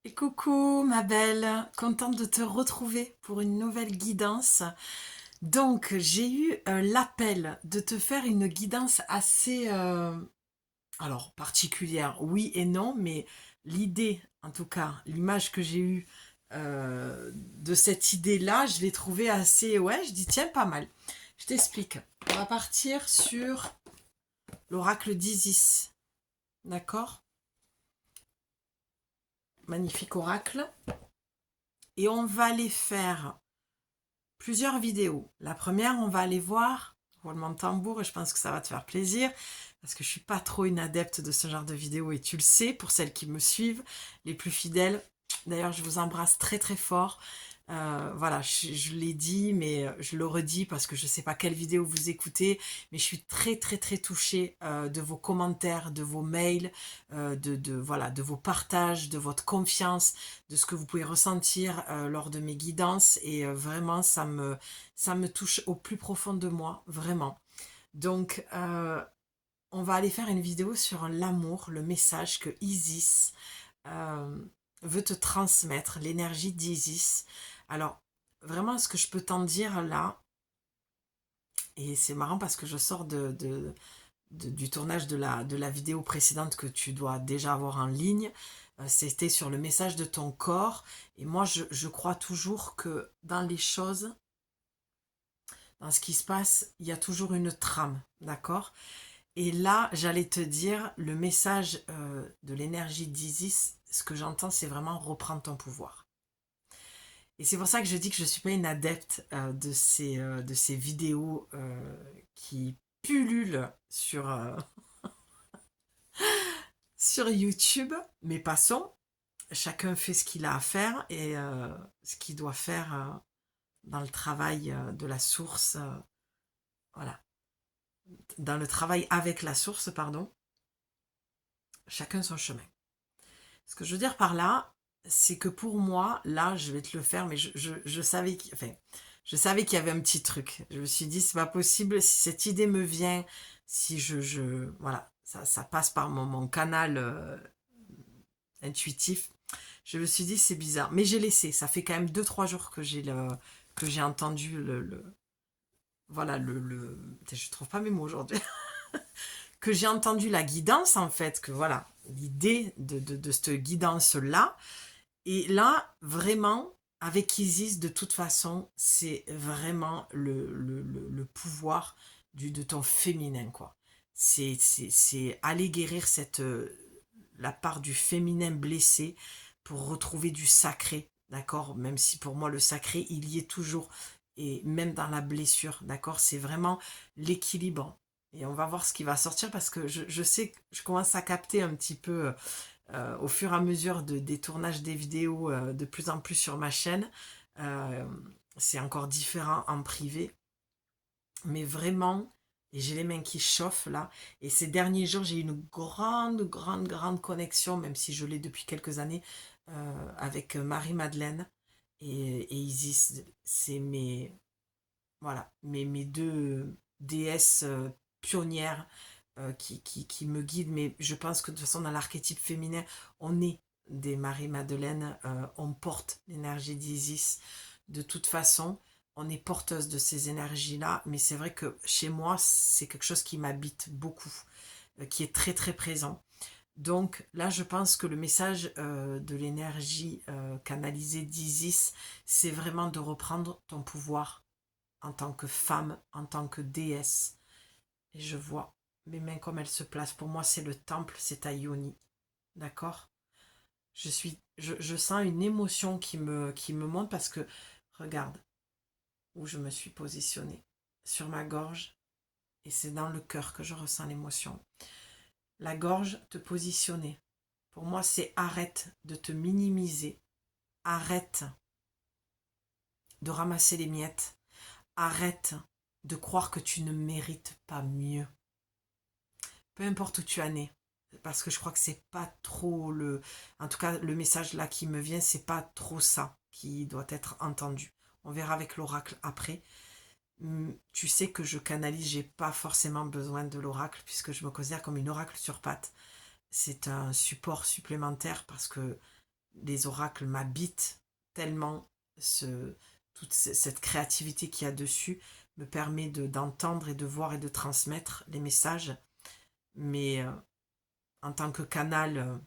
Et coucou ma belle, contente de te retrouver pour une nouvelle guidance. Donc j'ai eu l'appel de te faire une guidance assez alors particulière, oui et non, mais l'idée, en tout cas, l'image que j'ai eue de cette idée-là, je l'ai trouvée assez, ouais, je dis tiens, pas mal. Je t'explique. On va partir sur l'oracle d'Isis, d'accord? Magnifique oracle. Et on va aller faire plusieurs vidéos. La première, on va aller voir roulement de tambour et je pense que ça va te faire plaisir parce que je suis pas trop une adepte de ce genre de vidéos et tu le sais pour celles qui me suivent, les plus fidèles. D'ailleurs, je vous embrasse très très fort. Voilà, je l'ai dit, mais je le redis parce que je ne sais pas quelle vidéo vous écoutez, mais je suis très très très touchée de vos commentaires, de vos mails, voilà, de vos partages, de votre confiance, de ce que vous pouvez ressentir lors de mes guidances et vraiment ça me touche au plus profond de moi, vraiment. Donc on va aller faire une vidéo sur l'amour, le message que Isis euh, veut te transmettre, l'énergie d'Isis. Alors, vraiment, ce que je peux t'en dire là, et c'est marrant parce que je sors du tournage de la vidéo précédente que tu dois déjà avoir en ligne, c'était sur le message de ton corps, et moi je crois toujours que dans les choses, dans ce qui se passe, il y a toujours une trame, d'accord? Et là, j'allais te dire, le message de l'énergie d'Isis, ce que j'entends, c'est vraiment reprendre ton pouvoir. Et c'est pour ça que je dis que je ne suis pas une adepte de ces vidéos qui pullulent sur YouTube. Mais passons, chacun fait ce qu'il a à faire et ce qu'il doit faire dans le travail de la source. Voilà. Dans le travail avec la source, pardon. Chacun son chemin. Ce que je veux dire par là, c'est que pour moi, là, je vais te le faire, mais je savais enfin, je savais qu'il y avait un petit truc. Je me suis dit, c'est pas possible, si cette idée me vient, si voilà, ça passe par mon canal intuitif, je me suis dit, c'est bizarre. Mais j'ai laissé, ça fait quand même 2 3 jours que j'ai entendu voilà, je trouve pas mes mots aujourd'hui, que j'ai entendu la guidance, en fait, que voilà, l'idée de cette guidance-là. Et là, vraiment, avec Isis, de toute façon, c'est vraiment le pouvoir de ton féminin, quoi. C'est aller guérir la part du féminin blessé pour retrouver du sacré, d'accord? Même si pour moi, le sacré, il y est toujours, et même dans la blessure, d'accord? C'est vraiment l'équilibre. Et on va voir ce qui va sortir parce que je sais, je commence à capter un petit peu au fur et à mesure des tournages des vidéos de plus en plus sur ma chaîne. Euh, c'est encore différent en privé, mais vraiment, et j'ai les mains qui chauffent là. Et ces derniers jours, j'ai eu une grande connexion, même si je l'ai depuis quelques années, avec Marie-Madeleine et Isis. C'est voilà, mes deux déesses pionnières qui me guident. Mais je pense que de toute façon, dans l'archétype féminin, on est des Marie-Madeleine, on porte l'énergie d'Isis. De toute façon, on est porteuse de ces énergies-là, mais c'est vrai que chez moi, c'est quelque chose qui m'habite beaucoup, qui est très très présent. Donc là, je pense que le message de l'énergie canalisée d'Isis, c'est vraiment de reprendre ton pouvoir en tant que femme, en tant que déesse. Et je vois mes mains comme elles se placent. Pour moi, c'est le temple, c'est ta yoni. D'accord? Je sens une émotion qui me monte parce que, regarde où je me suis positionnée. Sur ma gorge. Et c'est dans le cœur que je ressens l'émotion. La gorge, te positionner. Pour moi, c'est arrête de te minimiser. Arrête de ramasser les miettes. Arrête de croire que tu ne mérites pas mieux. Peu importe où tu en es, parce que je crois que c'est pas trop en tout cas le message là qui me vient, c'est pas trop ça qui doit être entendu. On verra avec l'oracle après. Tu sais que je canalise, j'ai pas forcément besoin de l'oracle puisque je me considère comme une oracle sur pattes. C'est un support supplémentaire parce que les oracles m'habitent tellement, toute cette créativité qu'il y a dessus me permet d'entendre et de voir et de transmettre les messages. Mais en tant que canal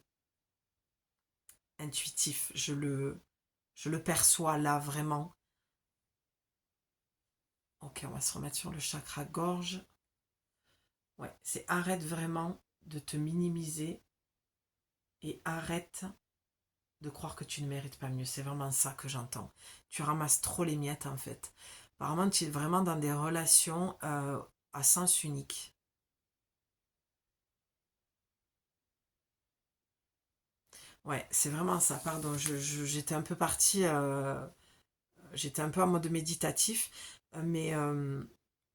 intuitif, je le perçois là vraiment. Ok, on va se remettre sur le chakra gorge. Ouais, c'est arrête vraiment de te minimiser et arrête de croire que tu ne mérites pas mieux. C'est vraiment ça que j'entends. Tu ramasses trop les miettes en fait. Apparemment, tu es vraiment dans des relations à sens unique. Ouais, c'est vraiment ça. Pardon, j'étais un peu partie, j'étais un peu en mode méditatif, mais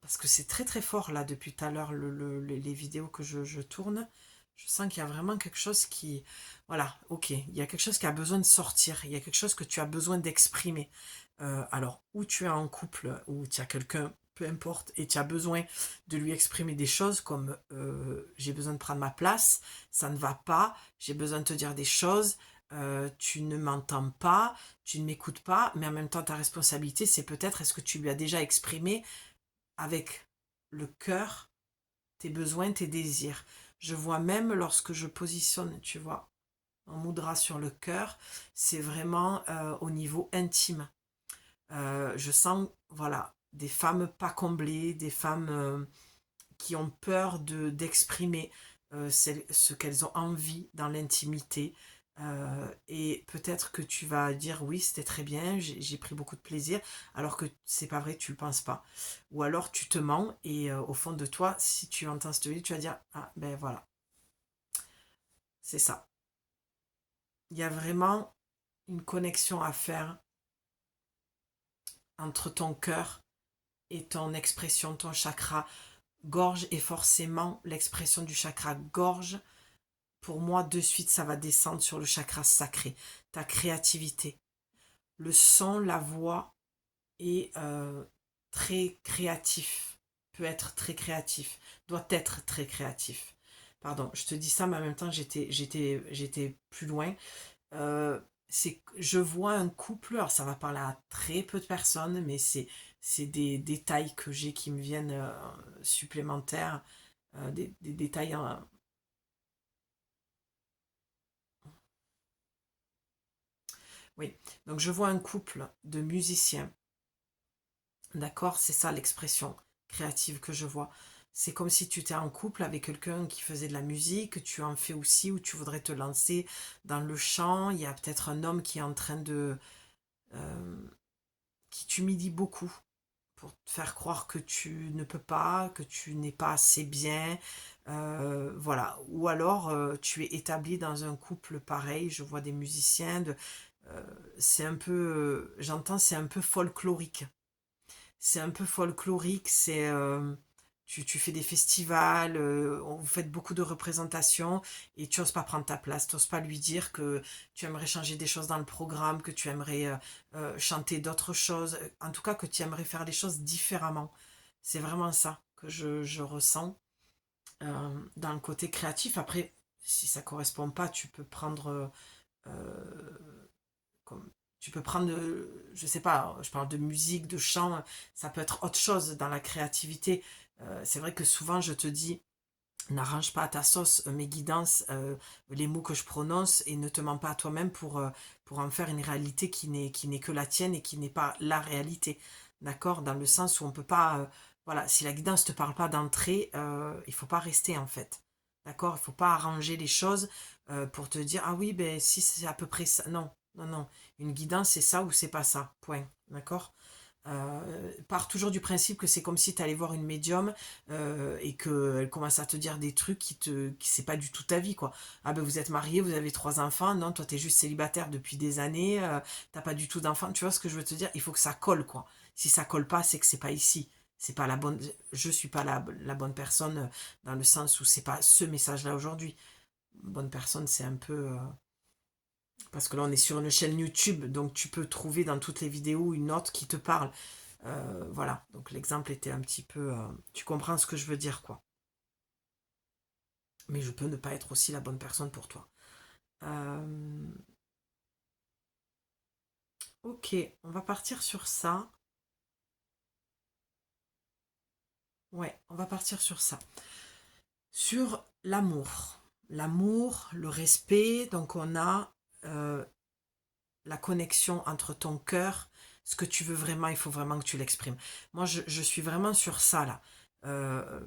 parce que c'est très très fort là depuis tout à l'heure les vidéos que je tourne. Je sens qu'il y a vraiment quelque chose qui, voilà, ok, il y a quelque chose qui a besoin de sortir, il y a quelque chose que tu as besoin d'exprimer. Alors, ou tu es en couple, ou tu as quelqu'un, peu importe, et tu as besoin de lui exprimer des choses comme j'ai besoin de prendre ma place, ça ne va pas, j'ai besoin de te dire des choses, tu ne m'entends pas, tu ne m'écoutes pas, mais en même temps ta responsabilité c'est peut-être est-ce que tu lui as déjà exprimé avec le cœur tes besoins, tes désirs. Je vois même lorsque je positionne, tu vois, en mudra sur le cœur, c'est vraiment au niveau intime. Je sens, voilà, des femmes pas comblées, des femmes qui ont peur d'exprimer ce qu'elles ont envie dans l'intimité. Et peut-être que tu vas dire oui, c'était très bien, j'ai pris beaucoup de plaisir, alors que c'est pas vrai, tu le penses pas. Ou alors tu te mens et au fond de toi, si tu entends cette vidéo, tu vas dire ah ben voilà, c'est ça. Il y a vraiment une connexion à faire entre ton cœur et ton expression, ton chakra gorge est forcément l'expression du chakra gorge. Pour moi, de suite, ça va descendre sur le chakra sacré, ta créativité. Le son, la voix est très créatif, peut être très créatif, doit être très créatif. Pardon, je te dis ça, mais en même temps, j'étais plus loin. Je vois un couple, alors ça va parler à très peu de personnes, mais c'est des détails que j'ai qui me viennent supplémentaires, des détails. Oui, donc je vois un couple de musiciens, d'accord? C'est ça l'expression créative que je vois. C'est comme si tu étais en couple avec quelqu'un qui faisait de la musique, tu en fais aussi, ou tu voudrais te lancer dans le chant. Il y a peut-être un homme qui est en train euh, qui t'humilie beaucoup pour te faire croire que tu ne peux pas, que tu n'es pas assez bien. Voilà. Ou alors tu es établi dans un couple pareil. Je vois des musiciens. Euh, c'est un peu, j'entends, c'est un peu folklorique. C'est un peu folklorique, tu fais des festivals, vous faites beaucoup de représentations et tu n'oses pas prendre ta place, tu n'oses pas lui dire que tu aimerais changer des choses dans le programme, que tu aimerais chanter d'autres choses, en tout cas que tu aimerais faire les choses différemment. C'est vraiment ça que je ressens dans le côté créatif. Après, si ça correspond pas, tu peux prendre comme tu peux prendre, je sais pas, je parle de musique, de chant, ça peut être autre chose dans la créativité. C'est vrai que souvent je te dis, n'arrange pas à ta sauce mes guidances, les mots que je prononce et ne te mens pas à toi-même pour en faire une réalité qui n'est que la tienne et qui n'est pas la réalité. D'accord? Dans le sens où on peut pas, voilà, si la guidance ne te parle pas d'entrée, il faut pas rester en fait. D'accord? Il faut pas arranger les choses pour te dire, ah oui, ben si c'est à peu près ça. Non, non, non. Une guidance, c'est ça ou c'est pas ça. Point. D'accord? Part toujours du principe que c'est comme si tu allais voir une médium et qu'elle commence à te dire des trucs qui c'est pas du tout ta vie quoi. Ah ben vous êtes marié, vous avez 3 enfants, non toi t'es juste célibataire depuis des années, t'as pas du tout d'enfants, tu vois ce que je veux te dire, il faut que ça colle quoi. Si ça colle pas, c'est que c'est pas ici. C'est pas la bonne, je suis pas la bonne personne dans le sens où c'est pas ce message là aujourd'hui. Bonne personne c'est un peu parce que là on est sur une chaîne YouTube donc tu peux trouver dans toutes les vidéos une note qui te parle. Voilà, donc l'exemple était un petit peu... tu comprends ce que je veux dire, quoi. Mais je peux ne pas être aussi la bonne personne pour toi. Euh, Ok, on va partir sur ça. Ouais, on va partir sur ça. Sur l'amour. L'amour, le respect. Donc on a la connexion entre ton cœur, ce que tu veux vraiment, il faut vraiment que tu l'exprimes. Moi, je suis vraiment sur ça, là. Euh,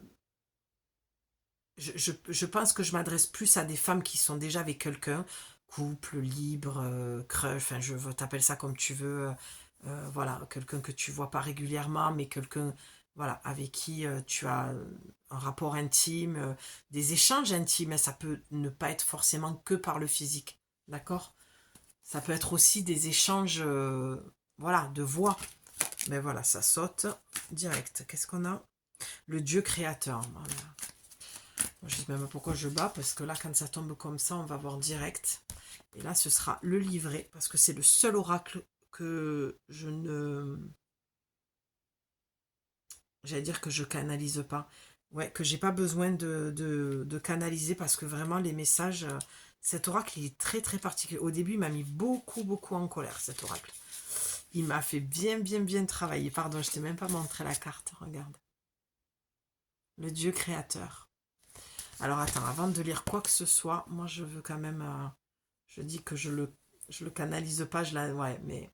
je pense que je m'adresse plus à des femmes qui sont déjà avec quelqu'un, couple, libre, crush, enfin, t'appelles ça comme tu veux. Voilà, quelqu'un que tu vois pas régulièrement, mais quelqu'un, voilà, avec qui tu as un rapport intime, des échanges intimes, et ça peut ne pas être forcément que par le physique, d'accord? Ça peut être aussi des échanges, voilà, de voix. Mais voilà, ça saute direct. Qu'est-ce qu'on a? Le Dieu créateur. Voilà. Je sais même pas pourquoi je bats, parce que là, quand ça tombe comme ça, on va voir direct. Et là, ce sera le livret, parce que c'est le seul oracle que je ne... J'allais dire que je canalise pas. Ouais, que j'ai pas besoin de canaliser, parce que vraiment, les messages... cet oracle, il est très, très particulier. Au début, il m'a mis beaucoup, beaucoup en colère, cet oracle. Il m'a fait bien, bien, bien travailler. Pardon, je t'ai même pas montré la carte. Regarde. Le Dieu créateur. Alors attends, avant de lire quoi que ce soit, moi je veux quand même... je dis que je le canalise pas, je la... Ouais, mais...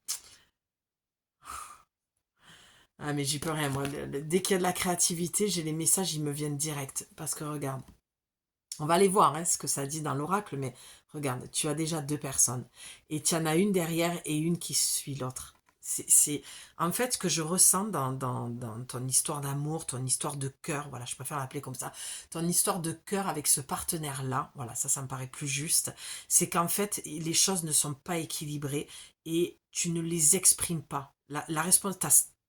Ah, mais j'y peux rien, moi. Dès qu'il y a de la créativité, j'ai les messages, ils me viennent direct. Parce que regarde, on va aller voir hein, ce que ça dit dans l'oracle, mais regarde, tu as déjà deux personnes. Et tu en as une derrière et une qui suit l'autre. C'est en fait ce que je ressens dans ton histoire d'amour, ton histoire de cœur, voilà, je préfère l'appeler comme ça, ton histoire de cœur avec ce partenaire-là, voilà, ça me paraît plus juste, c'est qu'en fait, les choses ne sont pas équilibrées et tu ne les exprimes pas.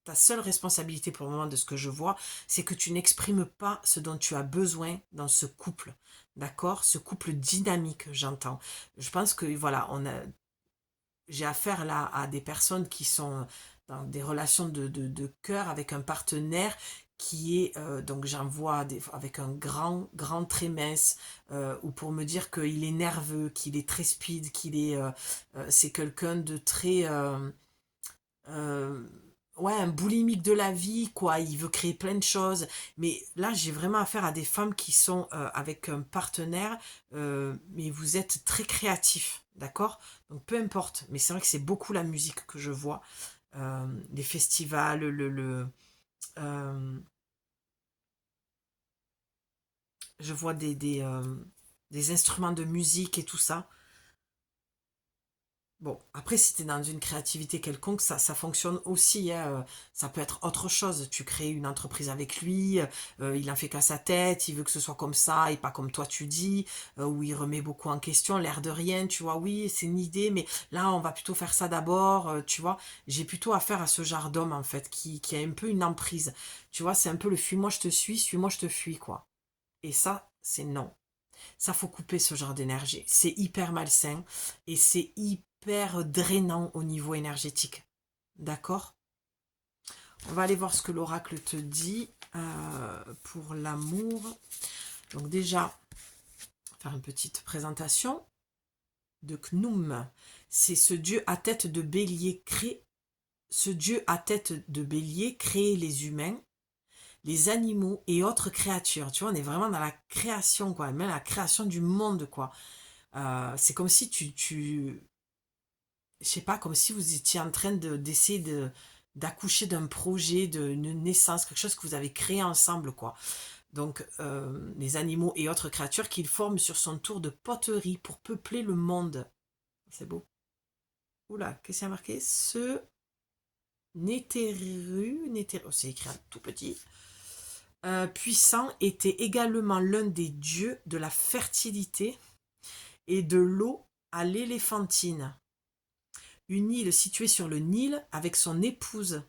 Ta seule responsabilité pour le moment de ce que je vois, c'est que tu n'exprimes pas ce dont tu as besoin dans ce couple. D'accord? Ce couple dynamique, j'entends. Je pense que, voilà, j'ai affaire là à des personnes qui sont dans des relations de cœur avec un partenaire qui est, donc j'en vois avec un grand, grand très mince, ou pour me dire qu'il est nerveux, qu'il est très speed, c'est quelqu'un de très... euh, ouais, un boulimique de la vie, quoi. Il veut créer plein de choses. Mais là, j'ai vraiment affaire à des femmes qui sont avec un partenaire, mais vous êtes très créatif, d'accord? Donc peu importe. Mais c'est vrai que c'est beaucoup la musique que je vois. Les festivals, euh, je vois des instruments de musique et tout ça. Bon, après, si tu es dans une créativité quelconque, ça fonctionne aussi, hein. Ça peut être autre chose. Tu crées une entreprise avec lui, il en fait qu'à sa tête, il veut que ce soit comme ça et pas comme toi tu dis, ou il remet beaucoup en question, l'air de rien, tu vois, oui, c'est une idée, mais là, on va plutôt faire ça d'abord, tu vois. J'ai plutôt affaire à ce genre d'homme, en fait, qui a un peu une emprise. Tu vois, c'est un peu le fuis-moi, je te suis-moi, je te fuis, quoi. Et ça, c'est non. Ça, faut couper ce genre d'énergie. C'est hyper malsain et c'est hyper drainant au niveau énergétique. D'accord? On va aller voir ce que l'oracle te dit pour l'amour. Donc déjà, faire une petite présentation de Khnum. C'est ce dieu à tête de bélier ce dieu à tête de bélier crée les humains, les animaux et autres créatures. Tu vois, on est vraiment dans la création, quoi, même la création du monde, quoi. C'est comme si je sais pas, comme si vous étiez en train d'essayer d'accoucher d'un projet, d'une naissance, quelque chose que vous avez créé ensemble, quoi. Donc, les animaux et autres créatures qu'il forme sur son tour de poterie pour peupler le monde. C'est beau. Oula, qu'est-ce qu'il y a marqué? Oh, c'est écrit en tout petit. Puissant était également l'un des dieux de la fertilité et de l'eau à l'éléphantine. Une île située sur le Nil avec son épouse,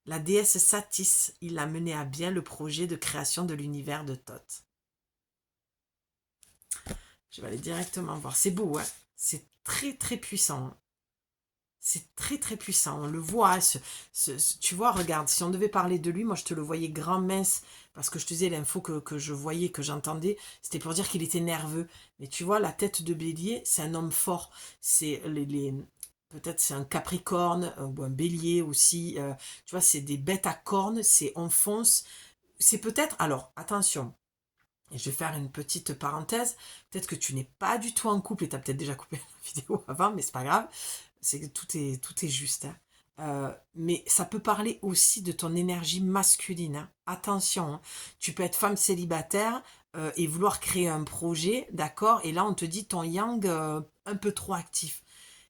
la déesse Satis. Il a mené à bien le projet de création de l'univers de Thoth. Je vais aller directement voir. C'est beau, hein? C'est très très puissant. C'est très très puissant. On le voit. Tu vois, regarde, si on devait parler de lui, moi je te le voyais grand, mince, parce que je te disais l'info que je voyais, que j'entendais, c'était pour dire qu'il était nerveux. Mais tu vois, la tête de bélier, c'est un homme fort. C'est peut-être c'est un Capricorne ou un Bélier aussi. Tu vois, c'est des bêtes à cornes, c'est on fonce. C'est peut-être, alors attention, et je vais faire une petite parenthèse, peut-être que tu n'es pas du tout en couple et tu as peut-être déjà coupé la vidéo avant, mais c'est pas grave, c'est que tout est juste, hein. Mais ça peut parler aussi de ton énergie masculine, hein. Attention, hein. Tu peux être femme célibataire et vouloir créer un projet, d'accord? Et là, on te dit ton yang un peu trop actif.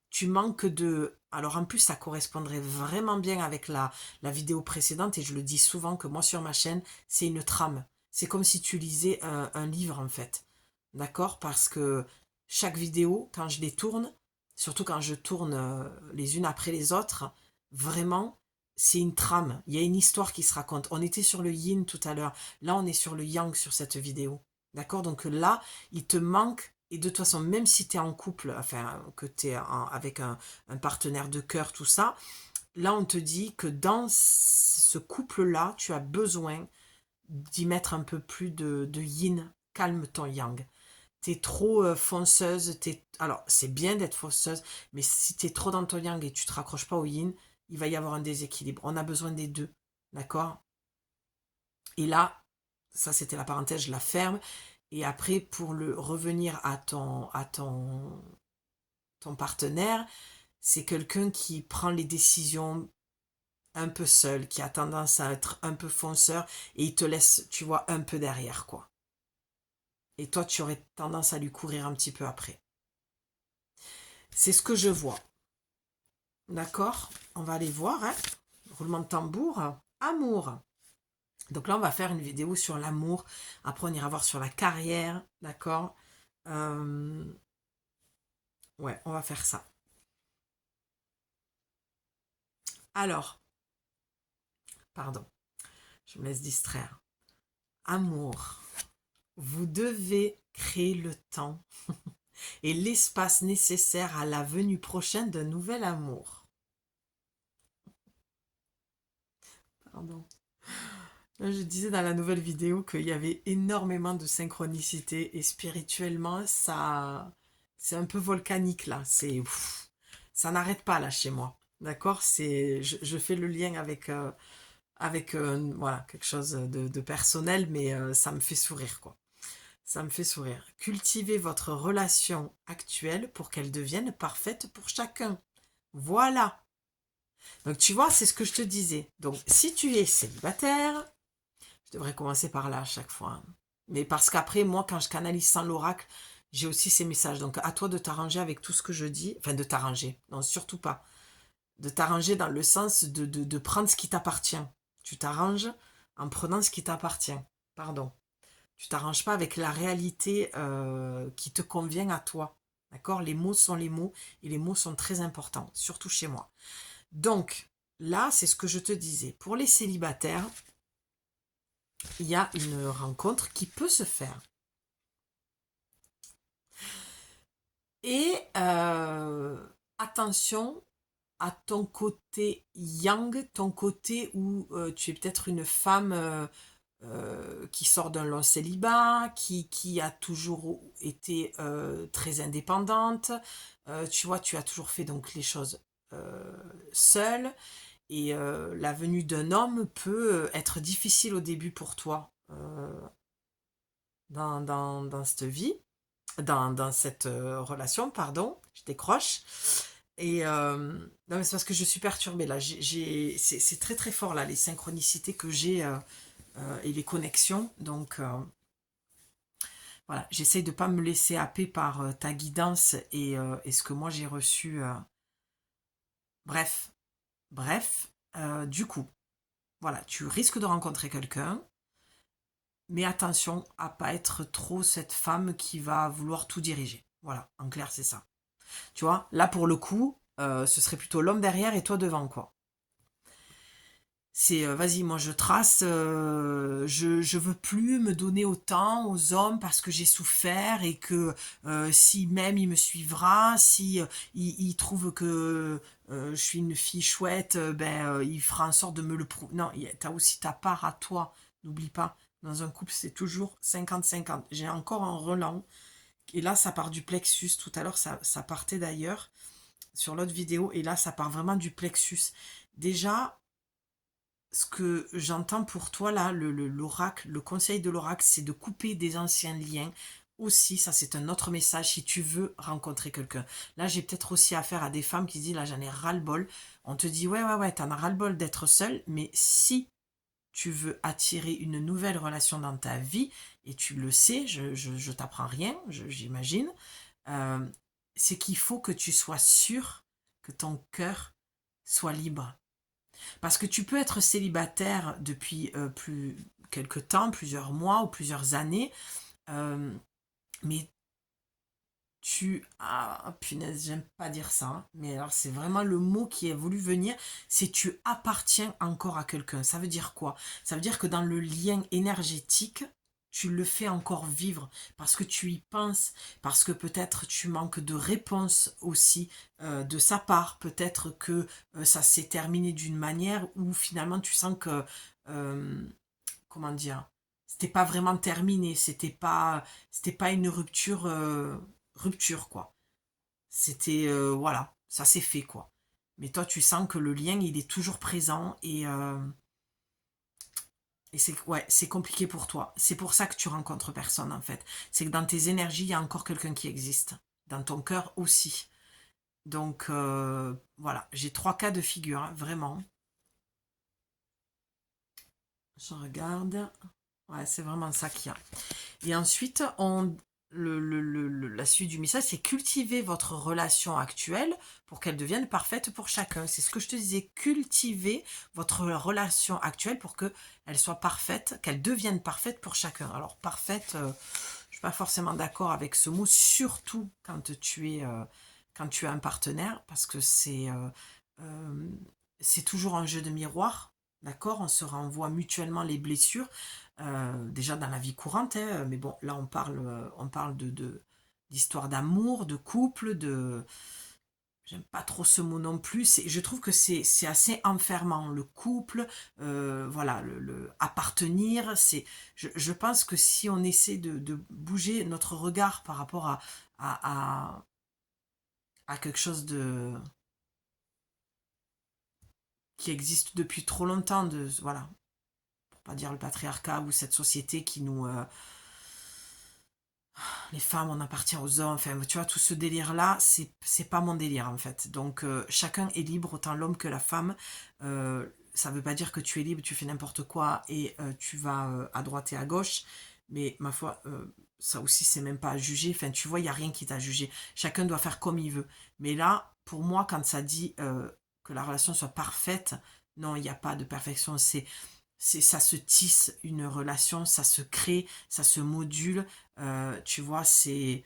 Tu manques de... Alors en plus, ça correspondrait vraiment bien avec la vidéo précédente, et je le dis souvent que moi sur ma chaîne, c'est une trame. C'est comme si tu lisais un livre en fait. D'accord? Parce que chaque vidéo, quand je les tourne, surtout quand je tourne les unes après les autres, vraiment, c'est une trame. Il y a une histoire qui se raconte. On était sur le yin tout à l'heure. Là, on est sur le yang sur cette vidéo. D'accord? Donc là, il te manque, et de toute façon, même si tu es en couple, enfin, que tu es avec un partenaire de cœur, tout ça, là, on te dit que dans ce couple-là, tu as besoin d'y mettre un peu plus de yin. Calme ton yang. T'es trop fonceuse. Alors, c'est bien d'être fonceuse, mais si tu es trop dans ton yang et tu te raccroches pas au yin, il va y avoir un déséquilibre. On a besoin des deux. D'accord? Et là, ça c'était la parenthèse, je la ferme. Et après, pour le revenir à ton partenaire, c'est quelqu'un qui prend les décisions un peu seul, qui a tendance à être un peu fonceur, et il te laisse, tu vois, un peu derrière, quoi. Et toi, tu aurais tendance à lui courir un petit peu après. C'est ce que je vois. D'accord? On va aller voir, hein? Roulement de tambour. Amour. Donc là, on va faire une vidéo sur l'amour. Après, on ira voir sur la carrière. D'accord? Ouais, on va faire ça. Alors, pardon, je me laisse distraire. Amour. Vous devez créer le temps et l'espace nécessaire à la venue prochaine d'un nouvel amour. Pardon. Je disais dans la nouvelle vidéo qu'il y avait énormément de synchronicité, et spirituellement, ça, c'est un peu volcanique là. Ça n'arrête pas là chez moi. D'accord? Je fais le lien avec voilà, quelque chose de personnel, mais ça me fait sourire, quoi. Ça me fait sourire. Cultivez votre relation actuelle pour qu'elle devienne parfaite pour chacun. Voilà. Donc tu vois, c'est ce que je te disais. Donc si tu es célibataire, je devrais commencer par là à chaque fois, hein. Mais parce qu'après, moi, quand je canalise sans l'oracle, j'ai aussi ces messages. Donc à toi de t'arranger avec tout ce que je dis. Enfin, de t'arranger. Non, surtout pas. De t'arranger dans le sens de prendre ce qui t'appartient. Tu t'arranges en prenant ce qui t'appartient. Pardon. Tu t'arranges pas avec la réalité qui te convient à toi. D'accord? Les mots sont les mots, et les mots sont très importants, surtout chez moi. Donc, là, c'est ce que je te disais. Pour les célibataires, il y a une rencontre qui peut se faire. Et attention à ton côté yang, ton côté où tu es peut-être une femme qui sort d'un long célibat, qui a toujours été très indépendante. Tu vois, tu as toujours fait donc les choses seule, et la venue d'un homme peut être difficile au début pour toi dans cette vie, dans cette relation, pardon, je décroche. Et non, mais c'est parce que je suis perturbée là. C'est très très fort là, les synchronicités que j'ai et les connexions. Donc voilà, j'essaye de ne pas me laisser happer par ta guidance et ce que moi j'ai reçu. Bref, du coup, voilà, tu risques de rencontrer quelqu'un, mais attention à pas être trop cette femme qui va vouloir tout diriger. Voilà, en clair, c'est ça. Tu vois, là pour le coup, ce serait plutôt l'homme derrière et toi devant, quoi. C'est vas-y, moi je trace, je veux plus me donner autant aux hommes parce que j'ai souffert, et que si même il me suivra, si il trouve que je suis une fille chouette, il fera en sorte de me le prouver. Non, t'as aussi ta part à toi, n'oublie pas. Dans un couple, c'est toujours 50-50. J'ai encore un relent, et là ça part du plexus, tout à l'heure ça partait d'ailleurs. sur l'autre vidéo, et là, ça part vraiment du plexus. Déjà, ce que j'entends pour toi, là, l'oracle, le conseil de l'oracle, c'est de couper des anciens liens. Aussi, ça c'est un autre message si tu veux rencontrer quelqu'un. Là, j'ai peut-être aussi affaire à des femmes qui disent, là, j'en ai ras-le-bol. On te dit, ouais, t'en as ras-le-bol d'être seule, mais si tu veux attirer une nouvelle relation dans ta vie, et tu le sais, je t'apprends rien, j'imagine, euh, c'est qu'il faut que tu sois sûr que ton cœur soit libre. Parce que tu peux être célibataire depuis quelque temps, plusieurs mois ou plusieurs années, euh, mais ah, punaise, j'aime pas dire ça, hein, mais alors c'est vraiment le mot qui est voulu venir, c'est tu appartiens encore à quelqu'un. Ça veut dire quoi? Ça veut dire que dans le lien énergétique, tu le fais encore vivre parce que tu y penses, parce que peut-être tu manques de réponse aussi de sa part, peut-être que ça s'est terminé d'une manière où finalement tu sens que, euh, comment dire, c'était pas vraiment terminé, c'était pas une rupture, rupture quoi. C'était, voilà, ça s'est fait quoi. Mais toi, tu sens que le lien, il est toujours présent et c'est ouais, c'est compliqué pour toi. C'est pour ça que tu rencontres personne en fait. C'est que dans tes énergies, il y a encore quelqu'un qui existe. Dans ton cœur aussi. Donc voilà, j'ai 3 cas de figure, hein, vraiment. Je regarde. Ouais, c'est vraiment ça qu'il y a. Et ensuite, la suite du message, c'est cultiver votre relation actuelle pour qu'elle devienne parfaite pour chacun. C'est ce que je te disais, cultiver votre relation actuelle pour qu'elle soit parfaite, qu'elle devienne parfaite pour chacun. Alors, parfaite, je ne suis pas forcément d'accord avec ce mot, surtout quand tu es un partenaire, parce que euh, c'est toujours un jeu de miroir. D'accord? On se renvoie mutuellement les blessures. Déjà dans la vie courante, hein, mais bon, là on parle d'histoire d'amour, de couple, de... J'aime pas trop ce mot non plus. Je trouve que c'est assez enfermant, le couple, voilà, appartenir. Je pense que si on essaie de bouger notre regard par rapport à, à, à quelque chose qui existe depuis trop longtemps, voilà, pour pas dire le patriarcat ou cette société qui nous, les femmes, on appartient aux hommes, enfin, tu vois, tout ce délire-là, c'est pas mon délire, en fait. Donc, chacun est libre, autant l'homme que la femme. Ça veut pas dire que tu es libre, tu fais n'importe quoi et tu vas à droite et à gauche. Mais, ma foi, ça aussi, c'est même pas à juger. Enfin, tu vois, il n'y a rien qui t'a jugé. Chacun doit faire comme il veut. Mais là, pour moi, quand ça dit que la relation soit parfaite, non, il n'y a pas de perfection. Ça se tisse une relation, ça se crée, ça se module. Tu vois, ça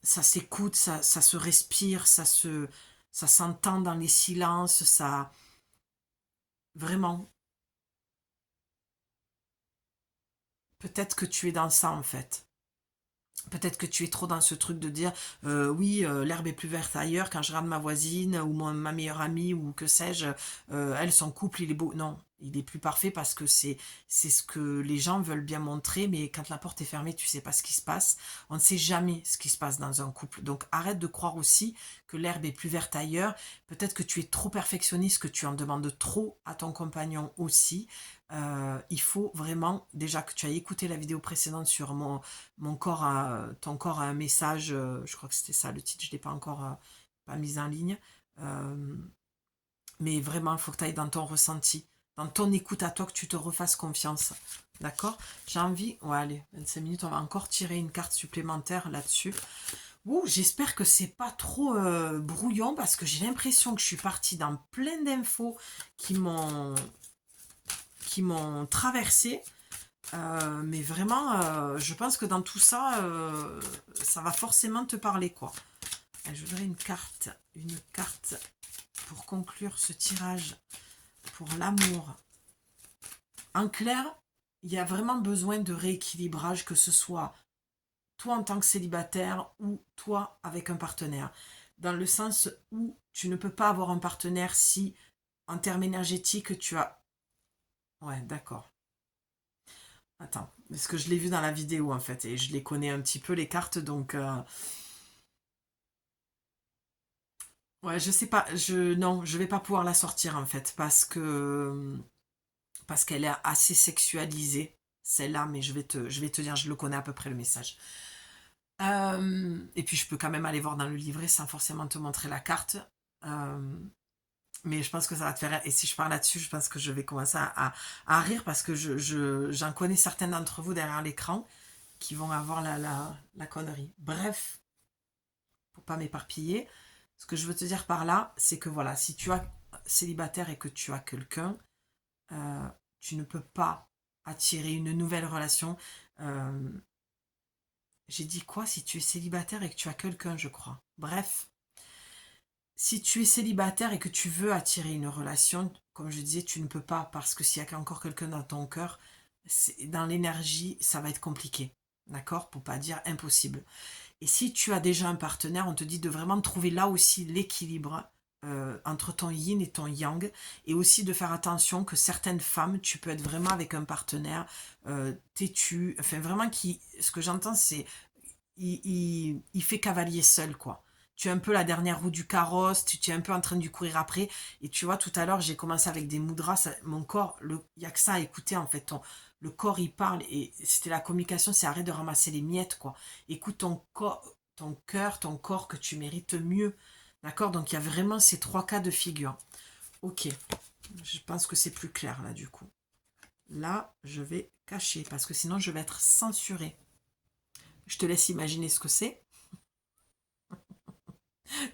s'écoute, ça se respire, ça s'entend dans les silences, ça, vraiment, peut-être que tu es dans ça en fait. Peut-être que tu es trop dans ce truc de dire oui, l'herbe est plus verte ailleurs quand je regarde ma voisine ou ma meilleure amie ou que sais-je, elle, son couple, il est beau. Non, il est plus parfait parce que c'est ce que les gens veulent bien montrer, mais quand la porte est fermée, tu sais pas ce qui se passe. On ne sait jamais ce qui se passe dans un couple. Donc arrête de croire aussi que l'herbe est plus verte ailleurs. Peut-être que tu es trop perfectionniste, que tu en demandes trop à ton compagnon aussi. Il faut vraiment, déjà que tu as écouté la vidéo précédente sur ton corps a un message, je crois que c'était ça le titre, je ne l'ai pas encore pas mis en ligne. Euh, mais vraiment, il faut que tu ailles dans ton ressenti, dans ton écoute à toi, que tu te refasses confiance. D'accord? J'ai envie, ouais, allez, 25 minutes, on va encore tirer une carte supplémentaire là-dessus. Ouh, j'espère que c'est pas trop brouillon parce que j'ai l'impression que je suis partie dans plein d'infos qui m'ont traversé. Mais vraiment, je pense que dans tout ça, ça va forcément te parler, quoi. Je voudrais une carte pour conclure ce tirage pour l'amour. En clair, il y a vraiment besoin de rééquilibrage, que ce soit toi en tant que célibataire ou toi avec un partenaire. Dans le sens où tu ne peux pas avoir un partenaire si, en termes énergétiques, tu as... Ouais, d'accord. Attends, parce que je l'ai vu dans la vidéo en fait, et je les connais un petit peu les cartes, donc Ouais, je sais pas, non, je vais pas pouvoir la sortir en fait, parce qu'elle est assez sexualisée, celle-là, mais je vais te dire, je le connais à peu près le message. Et puis je peux quand même aller voir dans le livret sans forcément te montrer la carte. Euh, mais je pense que ça va te faire rire. Et si je parle là-dessus, je pense que je vais commencer à rire parce que j'en connais certains d'entre vous derrière l'écran qui vont avoir la connerie. Bref, pour pas m'éparpiller, ce que je veux te dire par là, c'est que voilà, si tu as célibataire et que tu as quelqu'un, euh, tu ne peux pas attirer une nouvelle relation. Euh, j'ai dit quoi? Si tu es célibataire et que tu as quelqu'un, je crois. Bref, si tu es célibataire et que tu veux attirer une relation, comme je disais, tu ne peux pas parce que s'il y a encore quelqu'un dans ton cœur, dans l'énergie, ça va être compliqué. D'accord? Pour pas dire impossible. Et si tu as déjà un partenaire, on te dit de vraiment trouver là aussi l'équilibre entre ton yin et ton yang, et aussi de faire attention que certaines femmes, tu peux être vraiment avec un partenaire têtu, enfin vraiment qui, ce que j'entends c'est, il fait cavalier seul quoi. Tu es un peu la dernière roue du carrosse, tu es un peu en train de lui courir après, et tu vois tout à l'heure j'ai commencé avec des mudras, mon corps, il n'y a que ça à écouter en fait, le corps il parle, et c'était la communication, c'est arrête de ramasser les miettes quoi. Écoute ton corps, ton cœur, ton corps que tu mérites mieux. D'accord? Donc il y a vraiment ces trois cas de figure. Ok, je pense que c'est plus clair là du coup. Là, je vais cacher parce que sinon je vais être censurée. Je te laisse imaginer ce que c'est.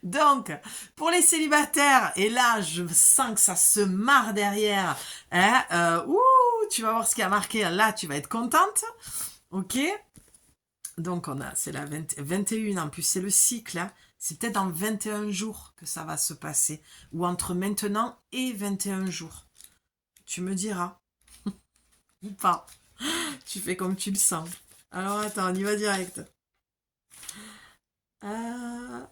Donc, pour les célibataires, et là je sens que ça se marre derrière, hein, tu vas voir ce qui a marqué, là tu vas être contente. Ok? Donc c'est la 21 en plus, c'est le cycle. Hein. C'est peut-être dans 21 jours que ça va se passer. Ou entre maintenant et 21 jours. Tu me diras. Ou pas. Tu fais comme tu le sens. Alors attends, on y va direct. Euh,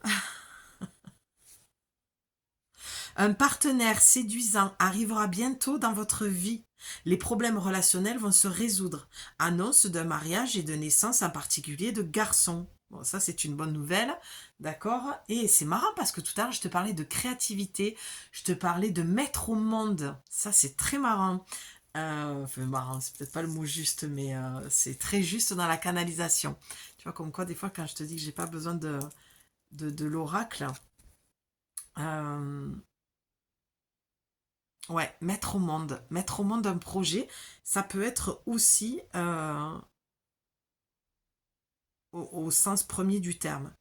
Un partenaire séduisant arrivera bientôt dans votre vie. Les problèmes relationnels vont se résoudre. Annonce d'un mariage et de naissance en particulier de garçons. Bon, ça c'est une bonne nouvelle, d'accord? Et c'est marrant parce que tout à l'heure je te parlais de créativité, je te parlais de mettre au monde. Ça c'est très marrant. Enfin marrant, c'est peut-être pas le mot juste, mais c'est très juste dans la canalisation. Tu vois, comme quoi des fois quand je te dis que j'ai pas besoin de l'oracle, euh, ouais, mettre au monde un projet, ça peut être aussi au sens premier du terme.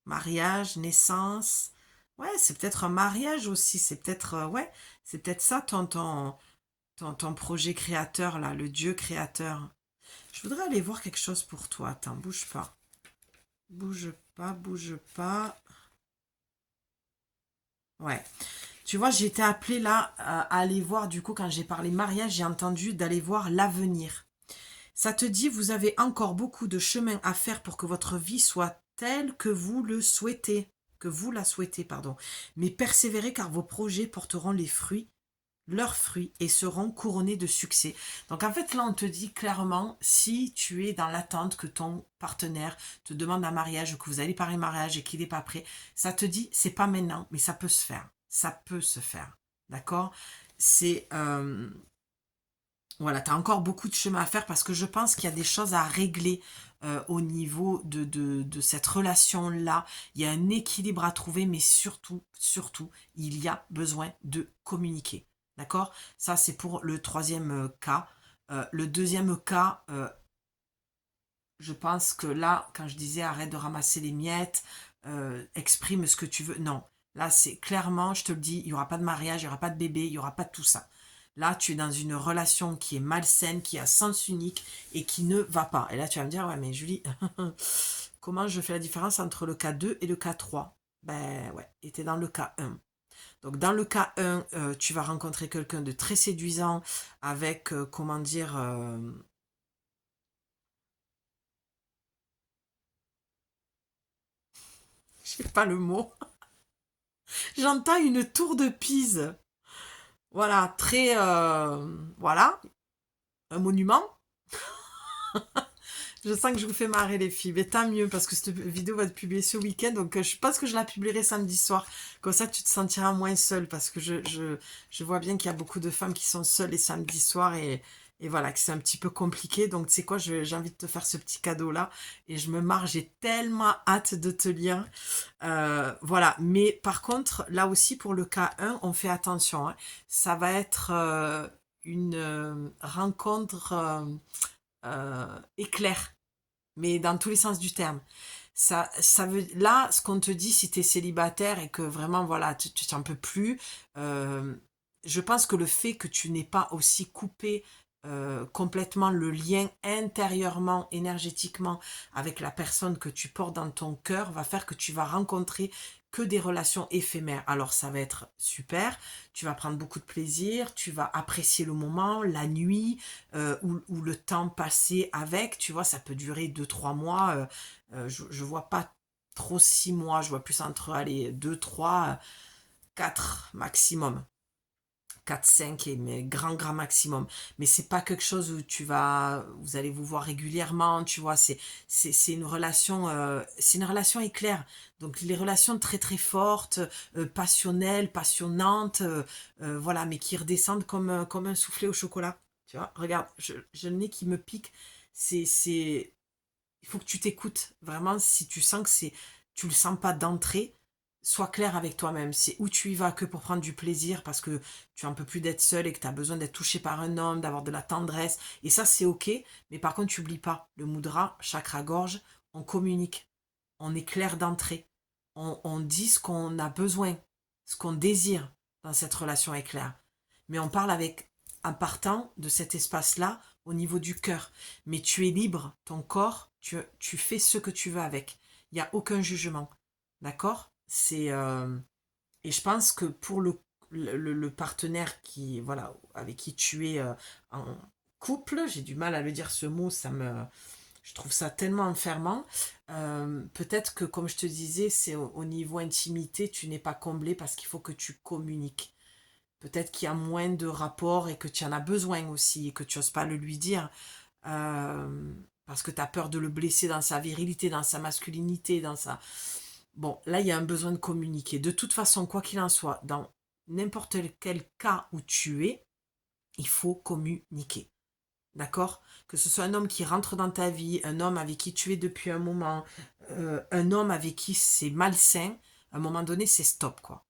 Mariage, naissance, ouais, c'est peut-être un mariage aussi, c'est peut-être, ouais, c'est peut-être ça ton projet créateur là, le Dieu créateur. Je voudrais aller voir quelque chose pour toi. Attends, bouge pas. Bouge pas, bouge pas. Ouais. Tu vois, j'ai été appelée là à aller voir, du coup, quand j'ai parlé mariage, j'ai entendu d'aller voir l'avenir. Ça te dit, vous avez encore beaucoup de chemin à faire pour que votre vie soit telle que vous le souhaitez, que vous la souhaitez, pardon. Mais persévérez car vos projets porteront les fruits, leurs fruits, et seront couronnés de succès. Donc en fait, là, on te dit clairement, si tu es dans l'attente que ton partenaire te demande un mariage, que vous allez parler mariage et qu'il n'est pas prêt, ça te dit, c'est pas maintenant, mais ça peut se faire. Ça peut se faire. D'accord? C'est... voilà, tu as encore beaucoup de chemin à faire parce que je pense qu'il y a des choses à régler au niveau de cette relation-là. Il y a un équilibre à trouver, mais surtout, surtout, il y a besoin de communiquer. D'accord? Ça, c'est pour le troisième cas. Le deuxième cas, je pense que là, quand je disais arrête de ramasser les miettes, exprime ce que tu veux. Non, là, c'est clairement, je te le dis, il n'y aura pas de mariage, il n'y aura pas de bébé, il n'y aura pas de tout ça. Là, tu es dans une relation qui est malsaine, qui a sens unique et qui ne va pas. Et là, tu vas me dire, ouais, mais Julie, comment je fais la différence entre le cas 2 et le cas 3? Ben ouais, et tu es dans le cas 1. Donc dans le cas 1, tu vas rencontrer quelqu'un de très séduisant avec, comment dire, je sais pas le mot. J'entends une tour de Pise. Voilà, très, voilà, un monument. Je sens que je vous fais marrer les filles, mais tant mieux parce que cette vidéo va être publiée ce week-end, donc je pense que je la publierai samedi soir. Comme ça, tu te sentiras moins seule parce que je vois bien qu'il y a beaucoup de femmes qui sont seules les samedis soirs et voilà, que c'est un petit peu compliqué. Donc, tu sais quoi, j'ai envie de te faire ce petit cadeau-là et je me marre, j'ai tellement hâte de te lire. Voilà, mais par contre, là aussi pour le cas 1, on fait attention, hein. Ça va être une rencontre éclair, mais dans tous les sens du terme. Ça veut, là, ce qu'on te dit, si tu es célibataire et que vraiment, voilà, tu t'en peux plus, euh, je pense que le fait que tu n'aies pas aussi coupé complètement le lien intérieurement, énergétiquement avec la personne que tu portes dans ton cœur va faire que tu vas rencontrer que des relations éphémères. Alors ça va être super, tu vas prendre beaucoup de plaisir, tu vas apprécier le moment, la nuit, ou le temps passé avec, tu vois, ça peut durer 2 3 mois, je vois pas trop 6 mois, je vois plus entre, allez, 2 3 4 maximum. 4 5 et mais grand maximum, mais c'est pas quelque chose où vous allez vous voir régulièrement, tu vois, c'est une relation éclair, donc les relations très très fortes, passionnelles, passionnantes, voilà, mais qui redescendent comme un soufflé au chocolat, tu vois, regarde, j'ai le nez qui me pique, c'est il faut que tu t'écoutes. Vraiment, si tu sens que tu le sens pas d'entrée, sois clair avec toi-même. C'est où tu y vas que pour prendre du plaisir parce que tu en peux plus d'être seul et que tu as besoin d'être touché par un homme, d'avoir de la tendresse. Et ça, c'est ok. Mais par contre, tu n'oublies pas le mudra, chakra gorge, on communique. On est clair d'entrée. On dit ce qu'on a besoin, ce qu'on désire dans cette relation éclair. Mais on parle avec en partant de cet espace-là au niveau du cœur. Mais tu es libre, ton corps, tu fais ce que tu veux avec. Il n'y a aucun jugement. D'accord. Et je pense que pour le partenaire voilà, avec qui tu es en couple, j'ai du mal à le dire ce mot, je trouve ça tellement enfermant. Peut-être que, comme je te disais, c'est au niveau intimité, tu n'es pas comblé parce qu'il faut que tu communiques. Peut-être qu'il y a moins de rapports et que tu en as besoin aussi et que tu n'oses pas le lui dire. Parce que tu as peur de le blesser dans sa virilité, dans sa masculinité, dans sa... Bon, là, il y a un besoin de communiquer. De toute façon, quoi qu'il en soit, dans n'importe quel cas où tu es, il faut communiquer. D'accord. Que ce soit un homme qui rentre dans ta vie, un homme avec qui tu es depuis un moment, un homme avec qui c'est malsain, à un moment donné, c'est stop, quoi.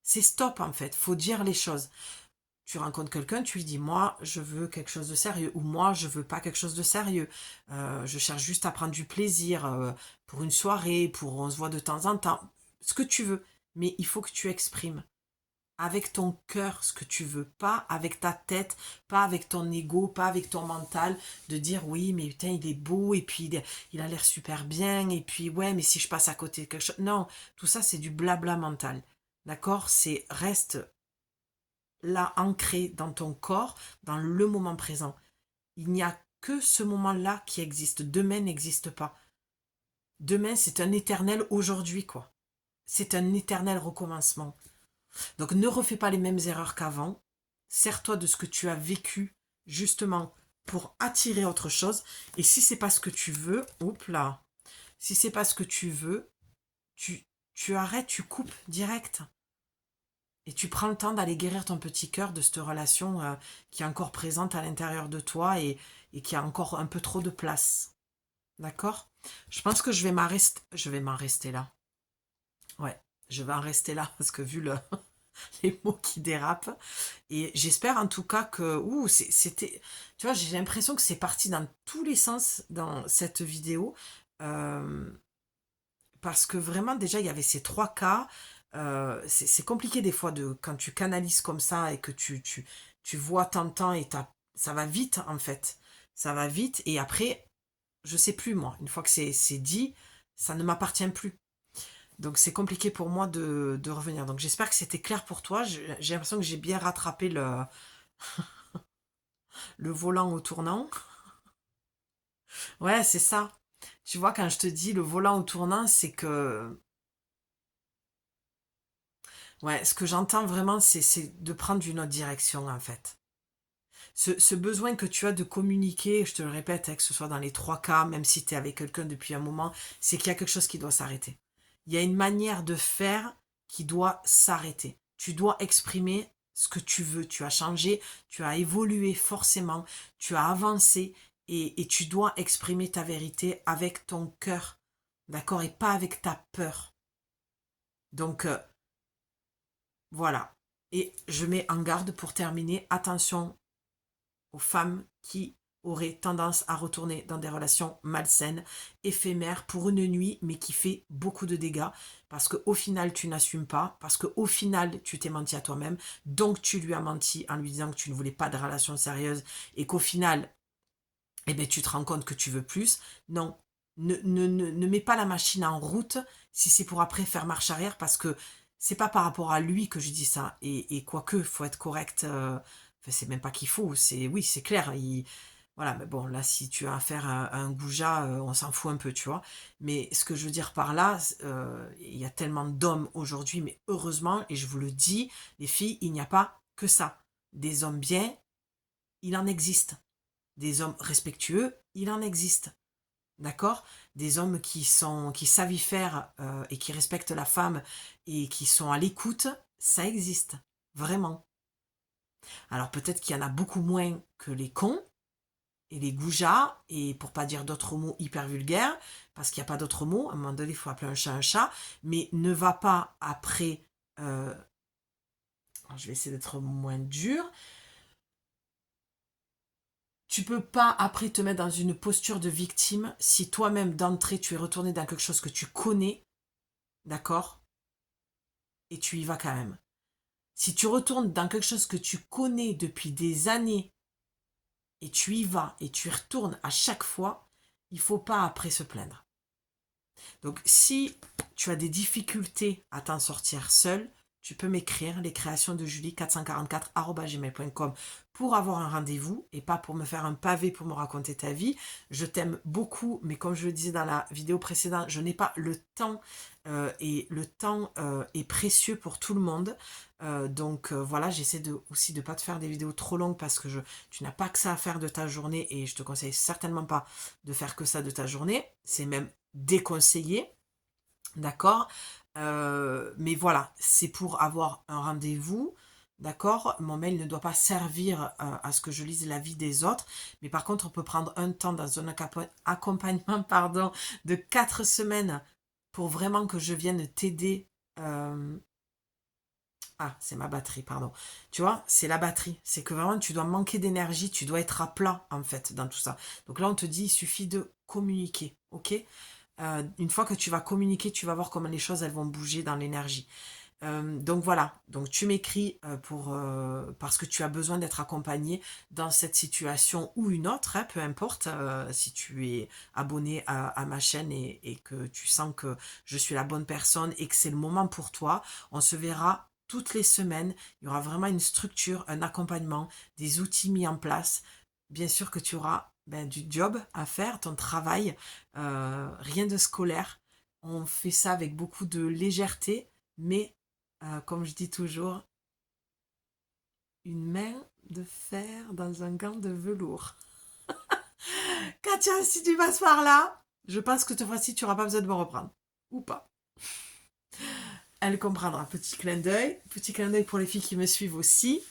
C'est stop, en fait. Faut dire les choses. Tu rencontres quelqu'un, tu lui dis, moi, je veux quelque chose de sérieux, ou moi, je veux pas quelque chose de sérieux. Je cherche juste à prendre du plaisir pour une soirée, pour on se voit de temps en temps, ce que tu veux. Mais il faut que tu exprimes avec ton cœur ce que tu veux, pas avec ta tête, pas avec ton ego, pas avec ton mental, de dire oui, mais putain, il est beau, et puis il a l'air super bien, et puis ouais, mais si je passe à côté de quelque chose. Non, tout ça, c'est du blabla mental. D'accord. Reste là ancré dans ton corps, dans le moment présent. Il n'y a que ce moment-là qui existe. Demain n'existe pas. Demain, c'est un éternel aujourd'hui, quoi. C'est un éternel recommencement. Donc ne refais pas les mêmes erreurs qu'avant. Sers-toi de ce que tu as vécu, justement, pour attirer autre chose. Et si c'est pas ce que tu veux, hop là, si c'est pas ce que tu veux, tu arrêtes, tu coupes direct. Et tu prends le temps d'aller guérir ton petit cœur de cette relation qui est encore présente à l'intérieur de toi et qui a encore un peu trop de place. D'accord. Je pense que je vais m'en rester là. Ouais, je vais en rester là parce que vu les mots qui dérapent. Et j'espère en tout cas que... Ouh, c'était... Tu vois, j'ai l'impression que c'est parti dans tous les sens dans cette vidéo. Euh, Parce que vraiment, déjà, il y avait ces 3 cas. C'est compliqué des fois quand tu canalises comme ça et que tu vois, t'entends et ça va vite en fait. Ça va vite et après, je sais plus moi. Une fois que c'est dit, ça ne m'appartient plus. Donc c'est compliqué pour moi de revenir. Donc j'espère que c'était clair pour toi. J'ai l'impression que j'ai bien rattrapé le volant au tournant. Ouais, c'est ça. Tu vois, quand je te dis le volant au tournant, c'est que ouais, ce que j'entends vraiment, c'est de prendre une autre direction, en fait. ce besoin que tu as de communiquer, je te le répète, hein, que ce soit dans les 3 cas, même si tu es avec quelqu'un depuis un moment, c'est qu'il y a quelque chose qui doit s'arrêter. Il y a une manière de faire qui doit s'arrêter. Tu dois exprimer ce que tu veux. Tu as changé, tu as évolué forcément, tu as avancé et tu dois exprimer ta vérité avec ton cœur, d'accord, et pas avec ta peur. Donc, voilà. Et je mets en garde pour terminer, attention aux femmes qui auraient tendance à retourner dans des relations malsaines, éphémères, pour une nuit, mais qui fait beaucoup de dégâts, parce qu'au final, tu n'assumes pas, parce qu'au final, tu t'es menti à toi-même, donc tu lui as menti en lui disant que tu ne voulais pas de relation sérieuse, et qu'au final, eh ben, tu te rends compte que tu veux plus. Non, ne mets pas la machine en route si c'est pour après faire marche arrière, parce que c'est pas par rapport à lui que je dis ça. Et quoique, il faut être correct. Enfin, c'est même pas qu'il faut. Oui, c'est clair. Voilà, mais bon, là, si tu as affaire à un goujat, on s'en fout un peu, tu vois. Mais ce que je veux dire par là, il y a tellement d'hommes aujourd'hui, mais heureusement, et je vous le dis, les filles, il n'y a pas que ça. Des hommes bien, il en existe. Des hommes respectueux, il en existe. D'accord? Des hommes qui savent y faire et qui respectent la femme et qui sont à l'écoute, ça existe. Vraiment. Alors peut-être qu'il y en a beaucoup moins que les cons et les goujats, et pour pas dire d'autres mots hyper vulgaires, parce qu'il n'y a pas d'autres mots, à un moment donné, il faut appeler un chat, mais ne va pas après... je vais essayer d'être moins dur. Tu peux pas après te mettre dans une posture de victime si toi-même d'entrée tu es retourné dans quelque chose que tu connais, d'accord? Et tu y vas quand même. Si tu retournes dans quelque chose que tu connais depuis des années et tu y vas et tu y retournes à chaque fois, il faut pas après se plaindre. Donc si tu as des difficultés à t'en sortir seul, tu peux m'écrire les créations de Julie 444@gmail.com pour avoir un rendez-vous et pas pour me faire un pavé pour me raconter ta vie. Je t'aime beaucoup, mais comme je le disais dans la vidéo précédente, je n'ai pas le temps et le temps est précieux pour tout le monde. Donc voilà, j'essaie aussi de ne pas te faire des vidéos trop longues parce que tu n'as pas que ça à faire de ta journée et je te conseille certainement pas de faire que ça de ta journée. C'est même déconseillé. D'accord. Mais voilà, c'est pour avoir un rendez-vous. D'accord. Mon mail ne doit pas servir à ce que je lise la vie des autres. Mais par contre, on peut prendre un temps dans un accompagnement pardon, de 4 semaines pour vraiment que je vienne t'aider. Ah, c'est ma batterie, pardon. Tu vois, c'est la batterie. C'est que vraiment, tu dois manquer d'énergie, tu dois être à plat, en fait, dans tout ça. Donc là, on te dit, il suffit de communiquer, ok? Une fois que tu vas communiquer, tu vas voir comment les choses elles vont bouger dans l'énergie. Donc voilà, donc tu m'écris parce que tu as besoin d'être accompagné dans cette situation ou une autre, hein, peu importe, si tu es abonné à ma chaîne et que tu sens que je suis la bonne personne et que c'est le moment pour toi, on se verra toutes les semaines, il y aura vraiment une structure, un accompagnement, des outils mis en place. Bien sûr que tu auras du job à faire, ton travail, rien de scolaire. On fait ça avec beaucoup de légèreté, mais comme je dis toujours, une main de fer dans un gant de velours. Katia, si tu passes par là, je pense que cette fois-ci, tu n'auras pas besoin de me reprendre. Ou pas. Elle comprendra. Petit clin d'œil. Petit clin d'œil pour les filles qui me suivent aussi.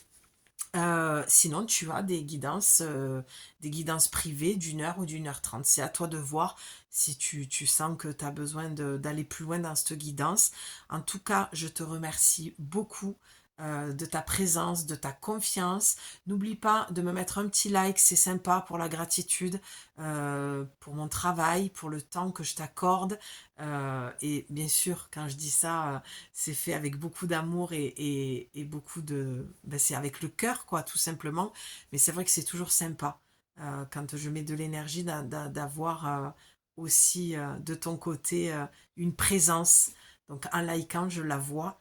Sinon, tu as des guidances privées d'1 heure ou d'1 h 30. C'est à toi de voir si tu sens que tu as besoin d'aller plus loin dans cette guidance. En tout cas, je te remercie beaucoup de ta présence, de ta confiance. N'oublie pas de me mettre un petit like, c'est sympa pour la gratitude, pour mon travail, pour le temps que je t'accorde. Et bien sûr, quand je dis ça, c'est fait avec beaucoup d'amour et beaucoup de... c'est avec le cœur, quoi, tout simplement. Mais c'est vrai que c'est toujours sympa quand je mets de l'énergie d'avoir aussi de ton côté une présence. Donc en likant, je la vois.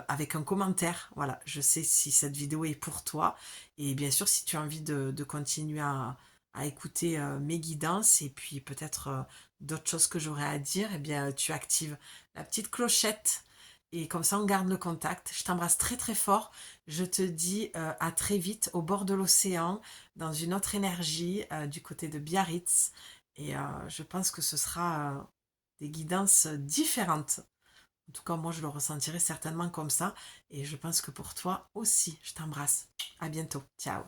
Avec un commentaire, voilà, je sais si cette vidéo est pour toi et bien sûr si tu as envie de continuer à écouter mes guidances et puis peut-être d'autres choses que j'aurais à dire, eh bien tu actives la petite clochette Et comme ça, on garde le contact. Je t'embrasse très très fort. Je te dis à très vite au bord de l'océan, dans une autre énergie, du côté de Biarritz. Et je pense que ce sera des guidances différentes. En tout cas, moi, je le ressentirai certainement comme ça. Et je pense que pour toi aussi, je t'embrasse. À bientôt. Ciao.